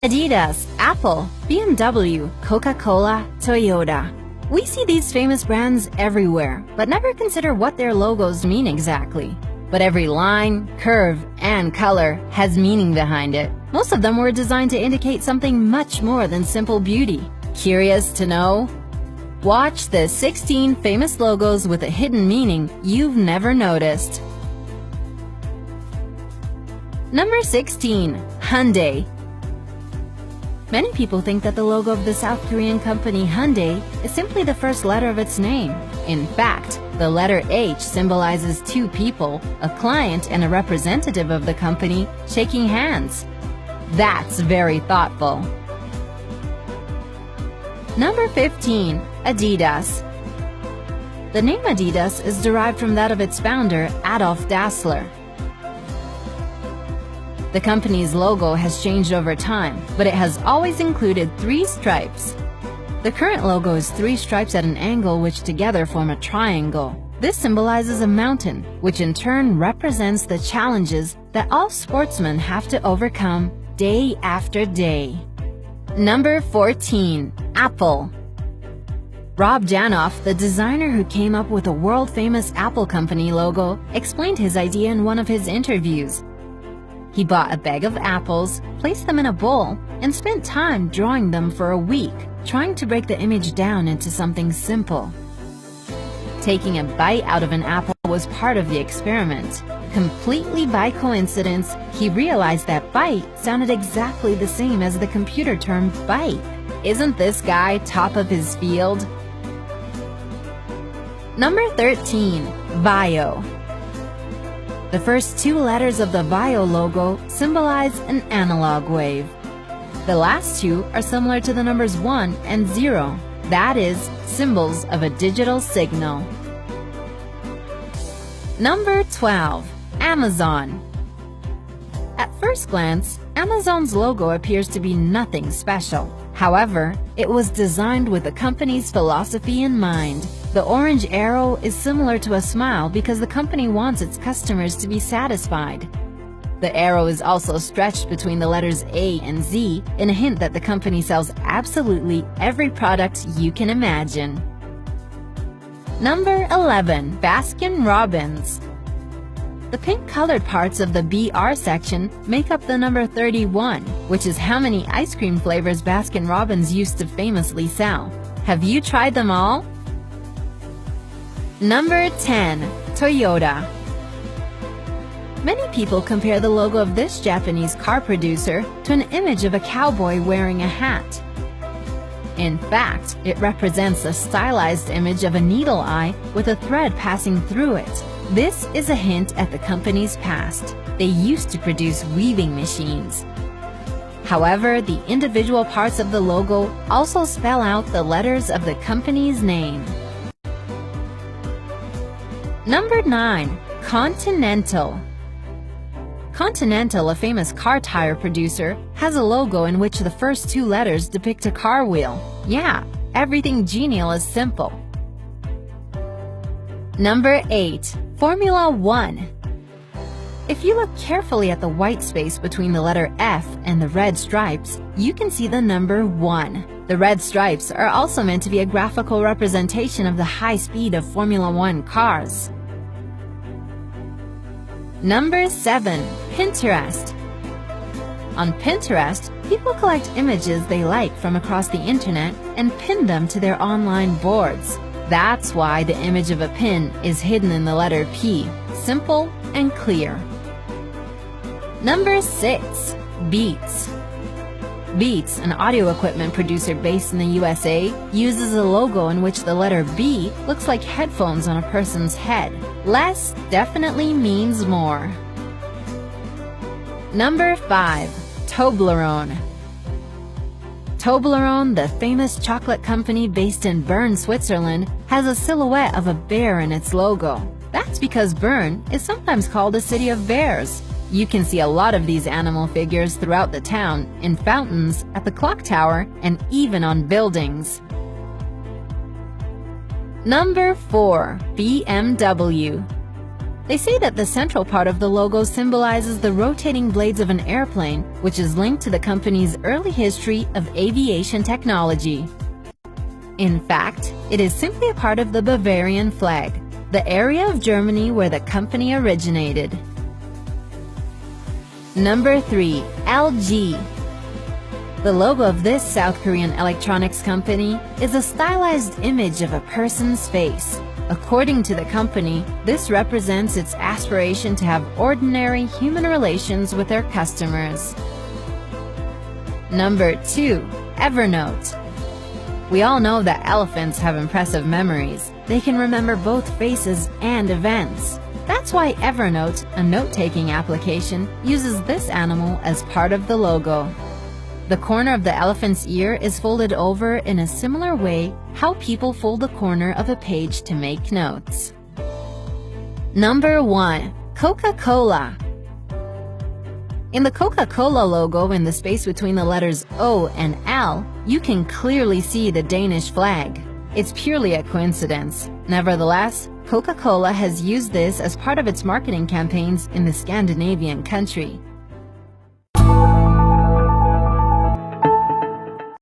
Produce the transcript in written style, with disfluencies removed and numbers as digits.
Adidas, Apple, BMW, Coca-Cola, Toyota. We see these famous brands everywhere, but never consider what their logos mean exactly. But every line, curve, and color has meaning behind it. Most of them were designed to indicate something much more than simple beauty. Curious to know? Watch the 16 famous logos with a hidden meaning you've never noticed. Number 16. Hyundai. Many people think that the logo of the South Korean company Hyundai is simply the first letter of its name. In fact, the letter H symbolizes two people, a client and a representative of the company, shaking hands. That's very thoughtful. Number 15. Adidas. The name Adidas is derived from that of its founder, Adolf Dassler. The company's logo has changed over time, but it has always included 3 stripes. The current logo is 3 stripes at an angle which together form a triangle. This symbolizes a mountain, which in turn represents the challenges that all sportsmen have to overcome day after day. Number 14. Apple. Rob Janoff, the designer who came up with the world-famous Apple Company logo, explained his idea in one of his interviews. He bought a bag of apples, placed them in a bowl, and spent time drawing them for a week, trying to break the image down into something simple. Taking a bite out of an apple was part of the experiment. Completely by coincidence, he realized that bite sounded exactly the same as the computer term bite. Isn't this guy top of his field? Number 13. VAIO. The first 2 letters of the VAIO logo symbolize an analog wave. The last 2 are similar to the numbers 1 and 0, that is, symbols of a digital signal. Number 12. Amazon. At first glance, Amazon's logo appears to be nothing special. However, it was designed with the company's philosophy in mind. The orange arrow is similar to a smile because the company wants its customers to be satisfied. The arrow is also stretched between the letters A and Z in a hint that the company sells absolutely every product you can imagine. Number 11. Baskin-Robbins. The pink-colored parts of the BR section make up the number 31, which is how many ice cream flavors Baskin-Robbins used to famously sell. Have you tried them all? Number 10. Toyota. Many people compare the logo of this Japanese car producer to an image of a cowboy wearing a hat. In fact, it represents a stylized image of a needle eye with a thread passing through it. This is a hint at the company's past. They used to produce weaving machines. However, the individual parts of the logo also spell out the letters of the company's name. Number 9. Continental. Continental, a famous car tire producer, has a logo in which the first 2 letters depict a car wheel. Yeah, everything genial is simple. Number 8. Formula 1. If you look carefully at the white space between the letter F and the red stripes, you can see the number 1. The red stripes are also meant to be a graphical representation of the high speed of Formula 1 cars. Number 7. Pinterest. On Pinterest, people collect images they like from across the internet and pin them to their online boards. That's why the image of a pin is hidden in the letter P. Simple and clear. Number 6. Beats. Beats, an audio equipment producer based in the USA, uses a logo in which the letter B looks like headphones on a person's head. Less definitely means more. Number 5. Toblerone. Toblerone, the famous chocolate company based in Bern, Switzerland, has a silhouette of a bear in its logo. That's because Bern is sometimes called a city of bears. You can see a lot of these animal figures throughout the town, in fountains, at the clock tower, and even on buildings. Number 4. BMW. They say that the central part of the logo symbolizes the rotating blades of an airplane, which is linked to the company's early history of aviation technology. In fact, it is simply a part of the Bavarian flag, the area of Germany where the company originated. Number 3. LG. The logo of this South Korean electronics company is a stylized image of a person's face. According to the company, this represents its aspiration to have ordinary human relations with their customers. Number 2. Evernote. We all know that elephants have impressive memories. They can remember both faces and events. That's why Evernote, a note-taking application, uses this animal as part of the logo. The corner of the elephant's ear is folded over in a similar way how people fold the corner of a page to make notes. Number 1. Coca-Cola. In the Coca-Cola logo, in the space between the letters O and L, you can clearly see the Danish flag. It's purely a coincidence. Nevertheless, Coca-Cola has used this as part of its marketing campaigns in the Scandinavian country.